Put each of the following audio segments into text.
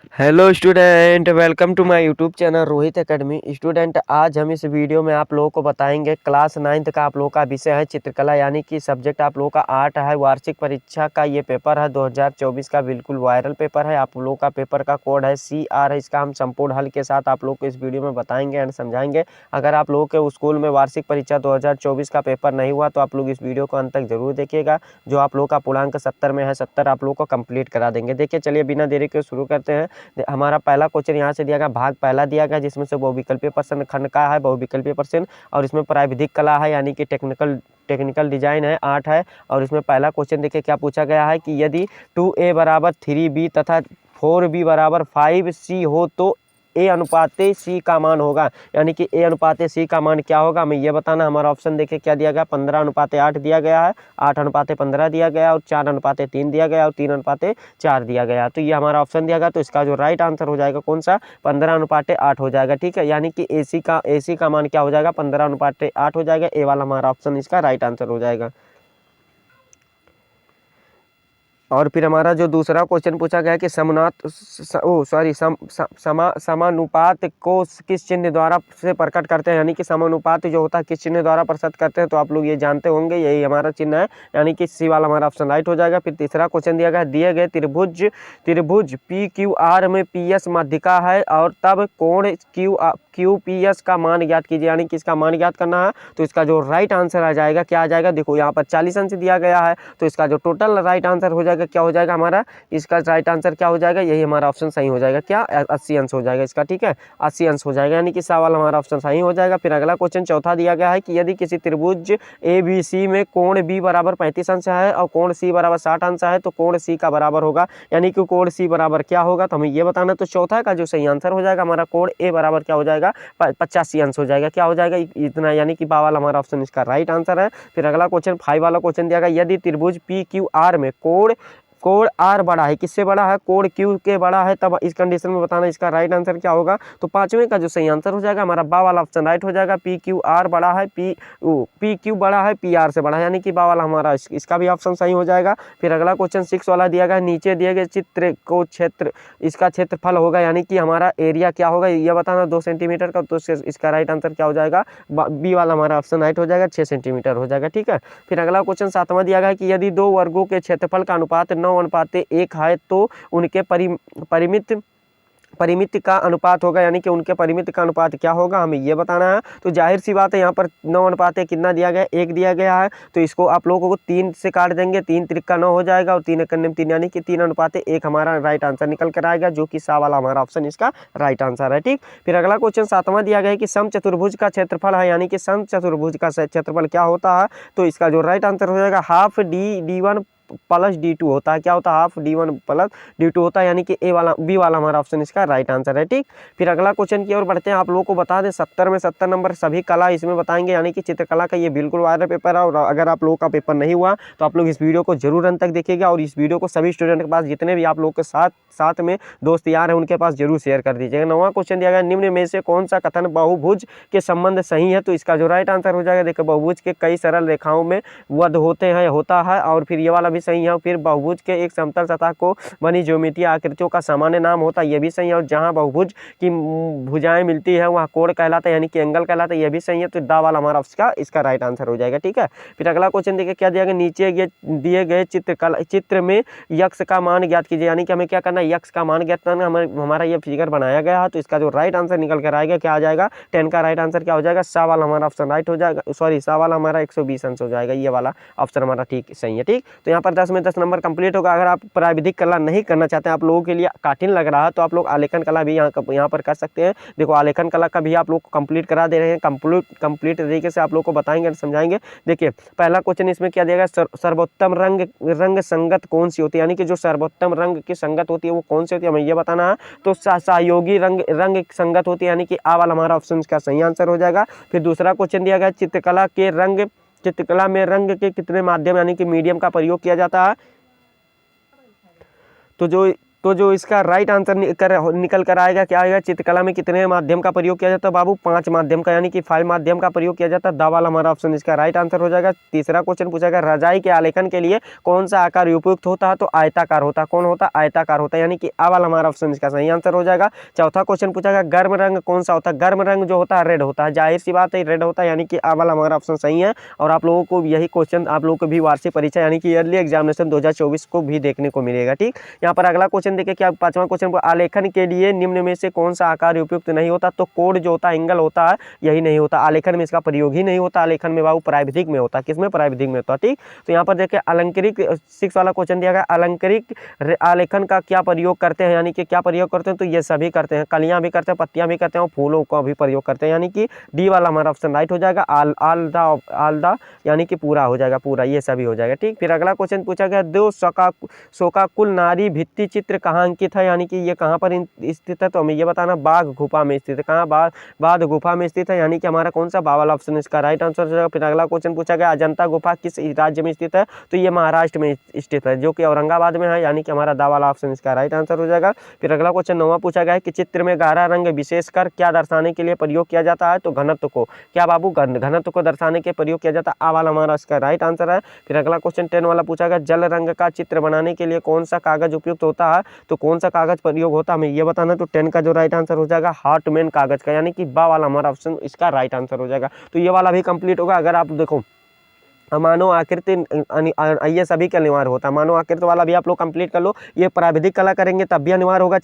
Hello student, welcome to my YouTube channel Rohit academy. Student, आज हम इस वीडियो में आप लोगों को बताएंगे क्लास 9th का आप लोगों का विषय है चित्रकला, यानी कि सब्जेक्ट आप लोगों का आर्ट है। वार्षिक परीक्षा का ये पेपर है 2024 का, बिल्कुल वायरल पेपर है। आप लोगों का पेपर का कोड है CR है। इसका हम संपूर्ण हल के साथ आप लोग को इस वीडियो में बताएंगे एंड समझाएंगे। अगर आप लोगों के स्कूल में वार्षिक परीक्षा 2024 का पेपर नहीं हुआ तो आप लोग इस वीडियो को अंत तक जरूर देखिएगा। जो आप लोगों का पूर्णांक 70 में है, 70 आप लोगों को कंप्लीट करा देंगे। देखिए, चलिए बिना देरी के शुरू करते हैं। हमारा पहला क्वेश्चन यहाँ से दिया गया, भाग पहला दिया गया, जिसमें से बहुविकल्पीय प्रश्न खंड का है, बहुविकल्पीय प्रश्न। और इसमें प्राविधिक कला है, यानी कि टेक्निकल डिजाइन है, 8 है। और इसमें पहला क्वेश्चन देखिए क्या पूछा गया है कि यदि 2A बराबर 3B तथा 4B बराबर 5C हो तो A अनुपात C का मान होगा। यानी कि A अनुपात C का मान क्या होगा, हमें ये बताना। हमारा ऑप्शन देखिए क्या दिया गया, 15:8 दिया गया है, 8:15 दिया गया और 4:3 दिया गया और 3:4 दिया गया। तो ये हमारा ऑप्शन दिया गया। तो इसका जो राइट आंसर हो जाएगा कौन सा, 15:8 हो जाएगा। ठीक है, यानी कि AC का मान क्या हो जाएगा, 15:8 हो जाएगा। ए वाला हमारा ऑप्शन इसका राइट आंसर हो जाएगा। और फिर हमारा जो दूसरा क्वेश्चन पूछा गया कि समानुपात को किस चिन्ह द्वारा से प्रकट करते हैं। यानी कि समानुपात जो होता है किस चिन्ह द्वारा प्रकट करते हैं, तो आप लोग ये जानते होंगे, यही हमारा चिन्ह है, यानी कि सी वाला हमारा ऑप्शन राइट हो जाएगा। फिर तीसरा क्वेश्चन दिया गया, दिए गए त्रिभुज PQR में PS मध्यिका है और तब कोण QPS का मान ज्ञात कीजिए। यानी कि इसका मान ज्ञात करना है। तो इसका जो राइट आंसर आ जाएगा क्या आ जाएगा, देखो यहाँ पर 40 अंश दिया गया है। तो इसका जो टोटल राइट आंसर हो जाएगा क्या हो जाएगा हमारा, इसका राइट आंसर क्या हो जाएगा, यही हमारा ऑप्शन सही हो जाएगा। क्या 80 अंश हो जाएगा इसका। ठीक है, 80 अंश हो जाएगा, यानी कि सा वाला हमारा ऑप्शन सही हो जाएगा। फिर अगला क्वेश्चन चौथा दिया गया है कि यदि किसी त्रिभुज ABC में कोण B बराबर 35 अंश है और कोण C बराबर 60 अंश है तो कोण C का बराबर होगा। यानी कि कोण C बराबर क्या होगा, तो हमें ये बताना। तो चौथा का जो सही आंसर हो जाएगा हमारा कोण A बराबर क्या हो जाएगा, 85 अंश हो जाएगा। क्या हो जाएगा इतना, यानी कि बा वाला हमारा ऑप्शन इसका राइट आंसर है। फिर अगला क्वेश्चन 5 वाला क्वेश्चन दिया गया, यदि त्रिभुज PQR में कोण R बड़ा है, किससे बड़ा है, कोण Q के बड़ा है, तब इस कंडीशन में बताना इसका राइट आंसर क्या होगा। तो पांचवें का जो सही आंसर हो जाएगा हमारा बा वाला ऑप्शन राइट हो जाएगा। PQR बड़ा है, PQ बड़ा है PR से बड़ा है, यानी कि बा वाला हमारा इसका भी ऑप्शन सही हो जाएगा। फिर अगला क्वेश्चन 6 वाला दिया गया, नीचे दिए गए चित्र को इसका क्षेत्रफल होगा, यानी कि हमारा एरिया क्या होगा ये बताना, 2 सेंटीमीटर का। तो इसका राइट आंसर क्या हो जाएगा, बी वाला हमारा ऑप्शन राइट हो जाएगा, 6 सेंटीमीटर हो जाएगा। ठीक है, फिर अगला क्वेश्चन 7वां दिया गया कि यदि 2 वर्गों के क्षेत्रफल का अनुपात 9:1 है तो उनके परिमित का अनुपात होगा। यानी कि उनके परिमित का अनुपात क्या होगा, हमें ये बताना है। तो जाहिर सी बात है, यहाँ पर 9:1 कितना दिया गया, 1 दिया गया है। तो इसको आप लोगों को 3 से काट देंगे, 3 त्रिक 9 हो जाएगा और 3 एकम 3, यानी कि 3:1 हमारा राइट आंसर निकल कर आएगा, जो कि सा वाला हमारा ऑप्शन इसका राइट आंसर है। ठीक, फिर अगला क्वेश्चन 7वां दिया गया है कि समचतुर्भुज का क्षेत्रफल है, यानी कि समचतुर्भुज का क्षेत्रफल क्या होता है। तो इसका जो राइट आंसर हो जाएगा हाफ D1 प्लस D2 होता है। क्या होता है, हाफ D1 प्लस D2 होता है, यानी कि बी वाला हमारा ऑप्शन इसका राइट आंसर है। ठीक, फिर अगला क्वेश्चन की ओर बढ़ते हैं। आप लोगों को बता दें 70 में 70 नंबर सभी कला इसमें बताएंगे, यानी कि चित्रकला का ये बिल्कुल वायरल पेपर है। और अगर आप लोगों का पेपर नहीं हुआ तो आप लोग इस वीडियो को जरूर अंत तक देखिएगा और इस वीडियो को सभी स्टूडेंट के पास, जितने भी आप लोग के साथ में दोस्त यार हैं, उनके पास जरूर शेयर कर दीजिएगा। 9वां क्वेश्चन दिया गया, निम्न में से कौन सा कथन बहुभुज के संबंध सही है। तो इसका जो राइट आंसर हो जाएगा, देखो बहुभुज के कई सरल रेखाओं में वध होता है और फिर ये वाला भी सही है। फिर बहुभुज के एक समतल सतह को बनी ज्योमेट्रीय आकृतियों का सामान्य नाम होता है, ये भी सही है। और जहां बहुभुज की भुजाएं मिलती है वहाँ कोण कहलाता है, यानी कि एंगल कहलाता है, ये भी सही है। तो दा वाला हमारा इसका राइट आंसर हो जाएगा। ठीक है, फिर अगला क्वेश्चन देखिए क्या दिया गया, नीचे दिए गए चित्र में यक्ष का मान ज्ञात कीजिए। यानी कि हमें क्या करना है, यक्ष का मान ज्ञात करना। हमारा ये फिगर बनाया गया है, तो इसका जो राइट आंसर निकल कर आएगा क्या आ जाएगा, 10 का राइट आंसर क्या हो जाएगा, सा वाला हमारा ऑप्शन राइट हो जाएगा। सॉरी, सा वाला हमारा 120 अंश हो जाएगा, ये वाला ऑप्शन हमारा ठीक सही है। ठीक, तो यहाँ पर 10 में 10 नंबर कंप्लीट होगा। अगर आप प्राविधिक कला नहीं करना चाहते हैं, आप लोगों के लिए कठिन लग रहा है, तो आप लोग आलेखन कला भी यहाँ पर कर सकते हैं। देखो आलेखन कला का भी आप लोग को कंप्लीट करा दे रहे हैं, कंप्लीट तरीके से आप लोग को बताएंगे और समझाएंगे। देखिए पहला क्वेश्चन इसमें क्या दिया गया, सर्वोत्तम रंग संगत कौन सी होती है। यानी कि जो सर्वोत्तम रंग की संगत होती है वो कौन सी होती है, हमें ये बताना है। तो सहयोगी रंग संगत होती है, यानी कि आ वाला हमारा ऑप्शन का सही आंसर हो जाएगा। फिर दूसरा क्वेश्चन दिया गया, चित्रकला में रंग के कितने माध्यम यानी कि मीडियम का प्रयोग किया जाता है। तो जो तो जो इसका राइट आंसर निकल कर आएगा क्या आएगा, चित्रकला में कितने माध्यम का प्रयोग किया जाता है बाबू, 5 माध्यम का, यानी कि 5 माध्यम का प्रयोग किया जाता है। द वाला हमारा ऑप्शन इसका राइट आंसर हो जाएगा। तीसरा क्वेश्चन पूछा गया, रजाई के आलेखन के लिए कौन सा आकार उपयुक्त होता है, तो आयताकार होता है। कौन होता है, आयताकार होता है, यानी कि आ वाला हमारा ऑप्शन इसका सही आंसर हो जाएगा। चौथा क्वेश्चन पूछा गया, गर्म रंग कौन सा होता है, गर्म रंग जो होता है रेड होता है, जाहिर सी बात है रेड होता है, यानी कि आ वाला हमारा ऑप्शन सही है। और आप लोगों को यही क्वेश्चन आप लोगों को भी वार्षिक परीक्षा यानी कि ईयरली एग्जामिनेशन 2024 को भी देखने को मिलेगा। ठीक, यहाँ पर अगला क्वेश्चन देखिए क्या, पांचवा क्वेश्चन, आलेखन के लिए निम्न में से कौन सा आकार उपयुक्त नहीं होता, तो कोड जो होता है, एंगल होता है, यही नहीं होता। आलेखन में इसका प्रयोग ही नहीं होता, आलेखन में बाबू प्राविधिक में होता है। किसमें, प्राविधिक में होता है। ठीक, तो यहाँ पर देखिए अलंकृत 6 वाला क्वेश्चन दिया गया, अलंकृत आलेखन का क्या प्रयोग करते हैं, यानी कि क्या प्रयोग करते हैं, तो ये सभी करते हैं, कलियां भी करते हैं, पत्तियां भी करते हैं और फूलों का भी प्रयोग करते हैं, यानी कि डी वाला हमारा ऑप्शन राइट हो जाएगा। आल दा यानी कि पूरा हो जाएगा, पूरा, ये सभी हो जाएगा। ठीक, फिर अगला क्वेश्चन पूछा गया, दो शोकाकुल नारी भित्ति चित्र कहाँ अंकित है, यानी कि ये कहाँ पर स्थित है, तो हमें ये बताना, बाघ गुफा में स्थित है। कहाँ, बाघ गुफा में स्थित है, यानी कि हमारा कौन सा, बा वाला ऑप्शन इसका राइट आंसर हो जाएगा। फिर अगला क्वेश्चन पूछा गया, अजंता गुफा किस राज्य में स्थित है, तो ये महाराष्ट्र में स्थित है, जो कि औरंगाबाद में है, यानी कि हमारा दा वाला ऑप्शन इसका राइट आंसर हो जाएगा। फिर अगला क्वेश्चन 9वां पूछा गया है कि चित्र में गहरा रंग विशेषकर क्या दर्शाने के लिए प्रयोग किया जाता है, तो घनत्व को, क्या बाबू, घनत्व को दर्शाने के प्रयोग किया जाता है, आ वाला हमारा इसका राइट आंसर है। फिर अगला क्वेश्चन 10 वाला पूछा गया, जल रंग का चित्र बनाने के लिए कौन सा कागज उपयुक्त होता है, तो कौन सा कागज प्रयोग होता है, हमें ये बताना। तो 10 का जो राइट आंसर हो जाएगा हार्टमैन कागज का, यानी कि बा वाला हमारा ऑप्शन इसका राइट आंसर हो जाएगा। तो ये वाला भी कंप्लीट होगा। अगर आप देखो मानव आकृति, ये सभी के अनिवार्य होता है, मानव आकृति वाला भी आप लोग कंप्लीट कर लो। ये प्राविधिक कला करेंगे तब भी अनिवार्य होगा,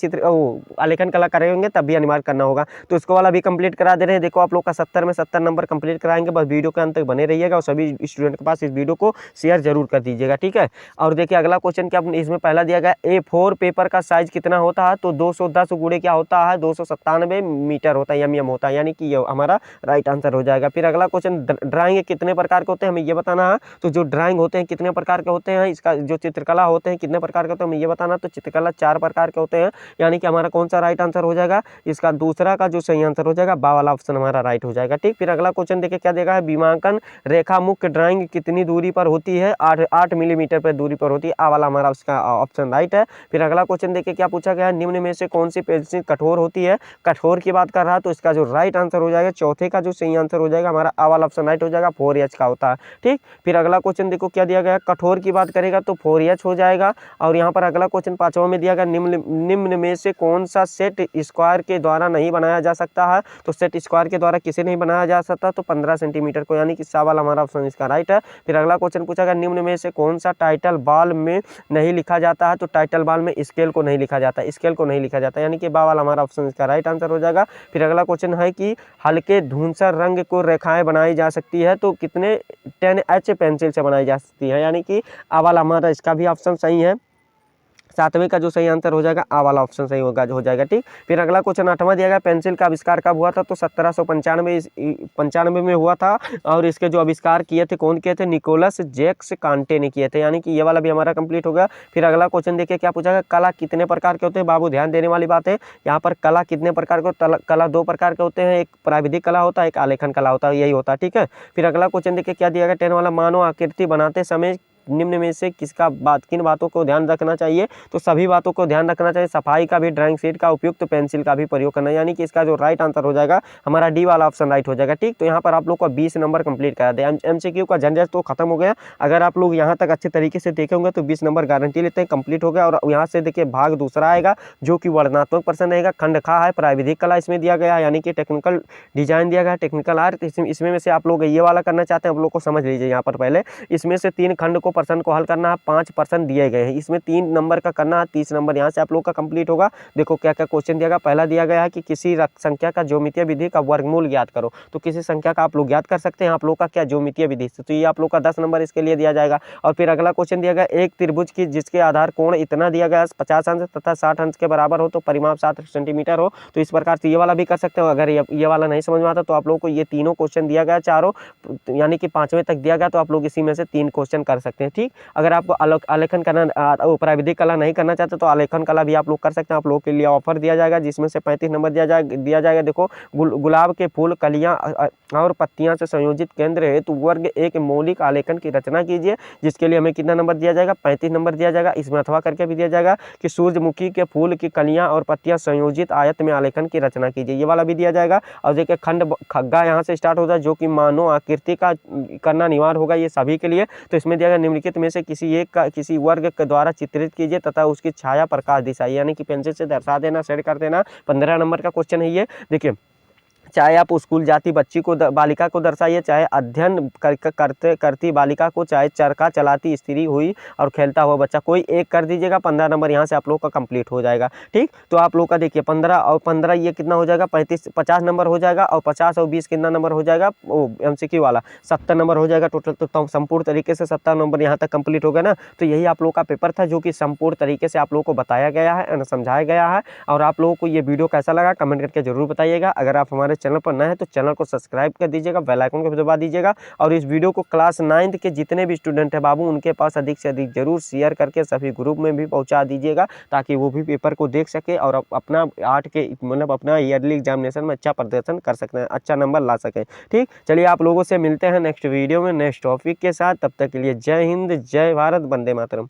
आलेखन कला करेंगे तब भी अनिवार्य करना होगा, तो इसको वाला भी कंप्लीट करा दे रहे हैं। देखो आप लोग का 70 में 70 नंबर कंप्लीट कराएंगे, बस वीडियो के अंत तक बने रहिएगा और सभी स्टूडेंट के पास इस वीडियो को शेयर जरूर कर दीजिएगा। ठीक है, और देखिए अगला क्वेश्चन क्या, इसमें पहला दिया गया A4 पेपर का साइज कितना होता है, तो 210 गुणे क्या होता है, 297 मीटर होता है, mm होता है, यानी कि ये हमारा राइट आंसर हो जाएगा। फिर अगला क्वेश्चन, ड्राइंग कितने प्रकार के होते हैं, हमें ये बताना है। तो जो ड्राइंग होते हैं कितने प्रकार के होते हैं, इसका जो चित्रकला होते हैं कितने प्रकार के होते हैं, हमें ये बताना। तो चित्रकला 4 प्रकार के होते हैं, यानी कि हमारा कौन सा राइट आंसर हो जाएगा, इसका दूसरा का जो सही आंसर हो जाएगा, बा वाला ऑप्शन हमारा राइट हो जाएगा। ठीक, फिर अगला क्वेश्चन देखिए क्या देगा है, बीमांकन रेखा मुख्य ड्राइंग कितनी दूरी पर होती है, 8 मिलीमीटर पर दूरी पर होती है, आ वाला हमारा उसका ऑप्शन राइट है। फिर अगला क्वेश्चन देखिए क्या पूछा गया है, निम्न में से कौन सी पेंसिल कठोर होती है, कठोर की बात कर रहा है, तो इसका जो राइट आंसर हो जाएगा, चौथे का जो सही आंसर हो जाएगा हमारा आ वाला ऑप्शन राइट हो जाएगा, 4H का होता है। ठीक, फिर अगला क्वेश्चन देखो क्या दिया गया, कठोर की बात करेगा तो 4H हो जाएगा। और यहाँ पर अगला क्वेश्चन 5वां में दिया गया, निम्न में से कौन सा सेट स्क्वायर के द्वारा नहीं बनाया जा सकता है, तो सेट स्क्वायर के द्वारा किसे नहीं बनाया जा सकता, तो 15 सेंटीमीटर को, यानी कि सा वाला हमारा ऑप्शन इसका राइट है। फिर अगला क्वेश्चन पूछा गया, निम्न में से कौन सा टाइटल बॉल में नहीं लिखा जाता है, तो टाइटल बॉल में स्केल को नहीं लिखा जाता, स्केल को नहीं लिखा जाता, यानी कि बा वाला हमारा ऑप्शन इसका राइट आंसर हो जाएगा। फिर अगला क्वेश्चन है कि हल्के धूसर रंग को रेखाएं बनाई जा सकती है, तो कितने 10H पेंसिल से बनाई जा सकती है, यानी कि आ वाला हमारा इसका भी ऑप्शन सही है। 7वें का जो सही आंसर हो जाएगा, आ वाला ऑप्शन सही होगा हो जाएगा। ठीक, फिर अगला क्वेश्चन 8वां दिया गया, पेंसिल का आविष्कार कब हुआ था, तो 1795 में हुआ था। और इसके जो आविष्कार किए थे कौन किए थे, निकोलस जैक्स कांटे ने किए थे, यानी कि ये वाला भी हमारा कंप्लीट हो गया। फिर अगला क्वेश्चन देखिए क्या पूछा गया, कला कितने प्रकार के होते हैं, बाबू ध्यान देने वाली बात है यहाँ पर, कला कितने प्रकार के, कला 2 प्रकार के होते हैं, एक प्राविधिक कला होता है, एक आलेखन कला होता है, यही होता है। ठीक है, फिर अगला क्वेश्चन देखिए क्या दिया गया, 10 वाला, मानव आकृति बनाते समय निम्न में से किन बातों को ध्यान रखना चाहिए, तो सभी बातों को ध्यान रखना चाहिए, सफाई का भी, ड्राइंग शीट का, उपयुक्त पेंसिल का भी प्रयोग करना, यानी कि इसका जो राइट आंसर हो जाएगा हमारा डी वाला ऑप्शन राइट हो जाएगा। ठीक, तो यहाँ पर आप लोग को 20 नंबर कंप्लीट करा दे। MCQ का झंझट तो खत्म हो गया, अगर आप लोग यहाँ तक अच्छे तरीके से देखे होंगे तो 20 नंबर गारंटी लेते हैं कंप्लीट हो गया। और यहाँ से देखिए भाग दूसरा आएगा जो कि वर्णनात्मक प्रश्न रहेगा, खंड खा है, प्राविधिक कला इसमें दिया गया है, यानी कि टेक्निकल डिजाइन दिया गया है, टेक्निकल आर्ट, इसमें में से आप लोग ये वाला करना चाहते हैं, आप लोग को समझ लीजिए यहाँ पर पहले इसमें से 3 खंड को प्रश्न को हल करना है, 5 प्रश्न दिए गए हैं, इसमें 3 नंबर का करना है, 30 नंबर यहाँ से आप लोग का कंप्लीट होगा। देखो क्या क्या क्वेश्चन दिया गया, पहला दिया गया है कि किसी संख्या का ज्यामितीय विधि का वर्गमूल ज्ञात करो, तो किसी संख्या का आप लोग ज्ञात कर सकते हैं, आप लोग का क्या ज्यामितीय विधि से, तो ये आप लोग का 10 नंबर इसके लिए दिया जाएगा। और फिर अगला क्वेश्चन दिया गया, एक त्रिभुज की जिसके आधार कोण इतना दिया गया 50 अंश तथा 60 अंश के बराबर हो, तो परिमाप 7 सेंटीमीटर हो, तो इस प्रकार से ये वाला भी कर सकते हो। अगर ये वाला नहीं समझ में आता तो आप लोग को ये तीनों क्वेश्चन दिया गया चारों, यानी कि 5वें तक दिया गया, तो आप लोग इसी में से 3 क्वेश्चन कर सकते हैं। हैं। ठीक, अगर आपको आलेखन करना प्राविधिक कला नहीं करना चाहते तो आलेखन कला भी आप लोग कर सकते हैं। आप लोगों के लिए ऑफर दिया जाएगा जिसमें से 35 नंबर दिया जाएगा। देखो, गुलाब के फूल, कलियां और पत्तियां से संयोजित केंद्र हेतु वर्ग एक मौलिक आलेखन की रचना कीजिए, जिसके लिए हमें कितना नंबर दिया जाएगा? 35 नंबर दिया जाएगा। इसमें अथवा करके भी दिया जाएगा कि सूरजमुखी के फूल की कलियां और पत्तियां संयोजित आयत में आलेखन की रचना कीजिए, ये वाला भी दिया जाएगा। और देखिए खंड खग्गा यहाँ से स्टार्ट होता है, जो कि मानव आकृति का करना अनिवार्य होगा ये सभी के लिए। तो इसमें दिया गया निम्नलिखित में से किसी एक का किसी वर्ग के द्वारा चित्रित कीजिए तथा उसकी छाया प्रकाश दिशा, यानी कि पेंसिल से दर्शा देना, शेड कर देना। 15 नंबर का क्वेश्चन है ये। देखिए, चाहे आप स्कूल जाती बच्ची को बालिका को दर्शाइए, चाहे अध्ययन करती बालिका को, चाहे चरखा चलाती स्त्री हुई और खेलता हुआ बच्चा, कोई एक कर दीजिएगा। 15 नंबर यहाँ से आप लोग का कंप्लीट हो जाएगा। ठीक, तो आप लोग का देखिए 15 और 15 ये कितना हो जाएगा? 50 नंबर हो जाएगा। और 50 और 20 कितना नंबर हो जाएगा? वो MCQ वाला 70 नंबर हो जाएगा टोटल। तो संपूर्ण तरीके से 70 नंबर यहाँ तक कंप्लीट हो गया ना। तो यही आप लोग का पेपर था, जो कि संपूर्ण तरीके से आप लोगों को बताया गया है, समझाया गया है। और आप लोगों को ये वीडियो कैसा लगा कमेंट करके जरूर बताइएगा। अगर आप हमारे चैनल पर नए हैं तो चैनल को सब्सक्राइब कर दीजिएगा, बेल आइकन को भी दबा दीजिएगा। और इस वीडियो को क्लास 9th के जितने भी स्टूडेंट हैं बाबू, उनके पास अधिक से अधिक जरूर शेयर करके सभी ग्रुप में भी पहुंचा दीजिएगा, ताकि वो भी पेपर को देख सके और अपना 8 के मतलब अपना ईयरली एग्जामिनेशन में अच्छा प्रदर्शन कर सकते हैं, अच्छा नंबर ला सकें। ठीक, चलिए आप लोगों से मिलते हैं नेक्स्ट वीडियो में नेक्स्ट टॉपिक के साथ। तब तक के लिए जय हिंद, जय भारत, वंदे मातरम।